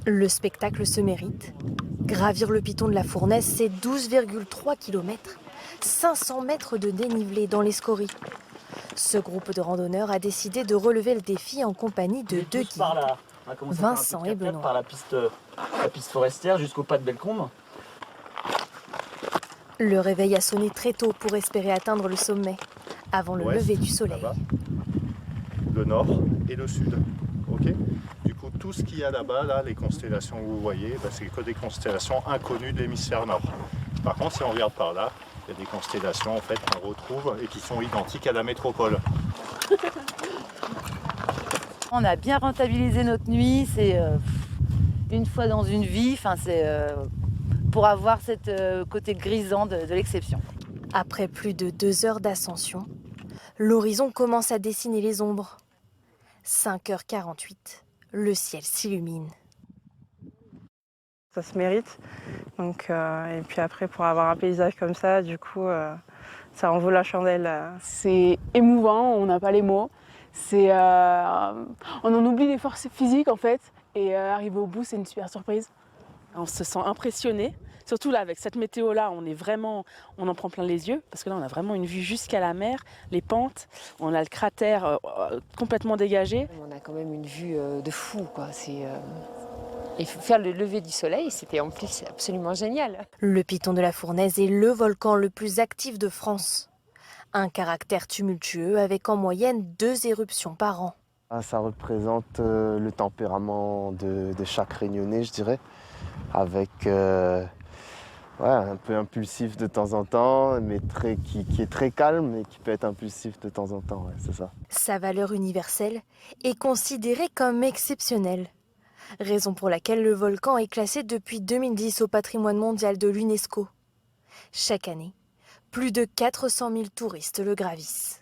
Le spectacle se mérite. Gravir le piton de la Fournaise, c'est 12,3 km, 500 mètres de dénivelé dans les scories. Ce groupe de randonneurs a décidé de relever le défi en compagnie de deux guides, Vincent et Benoît. Par la piste forestière jusqu'au pas de Bellecombe. Le réveil a sonné très tôt pour espérer atteindre le sommet, avant le lever du soleil. Le nord et le sud. Okay, du coup, tout ce qu'il y a là-bas, là, les constellations que vous voyez, c'est que des constellations inconnues de l'hémisphère nord. Par contre, si on regarde par là, il y a des constellations en fait, qu'on retrouve et qui sont identiques à la métropole. On a bien rentabilisé notre nuit, c'est une fois dans une vie, c'est pour avoir cette côté grisant de l'exception. Après plus de 2 heures d'ascension, l'horizon commence à dessiner les ombres. 5h48, le ciel s'illumine. Ça se mérite. Donc, et puis après, pour avoir un paysage comme ça, du coup, ça en vaut la chandelle. C'est émouvant, on n'a pas les mots. On en oublie les forces physiques en fait. Et arriver au bout, c'est une super surprise. On se sent impressionné. Surtout là, avec cette météo-là, on en prend plein les yeux, parce que là, on a vraiment une vue jusqu'à la mer, les pentes, on a le cratère complètement dégagé. On a quand même une vue de fou, quoi. Et faire le lever du soleil, c'était en plus absolument génial. Le piton de la Fournaise est le volcan le plus actif de France. Un caractère tumultueux avec en moyenne 2 éruptions par an. Ça représente le tempérament de chaque Réunionnais, je dirais, avec un peu impulsif de temps en temps, mais qui est très calme et qui peut être impulsif de temps en temps, c'est ça. Sa valeur universelle est considérée comme exceptionnelle, raison pour laquelle le volcan est classé depuis 2010 au patrimoine mondial de l'UNESCO. Chaque année, plus de 400 000 touristes le gravissent.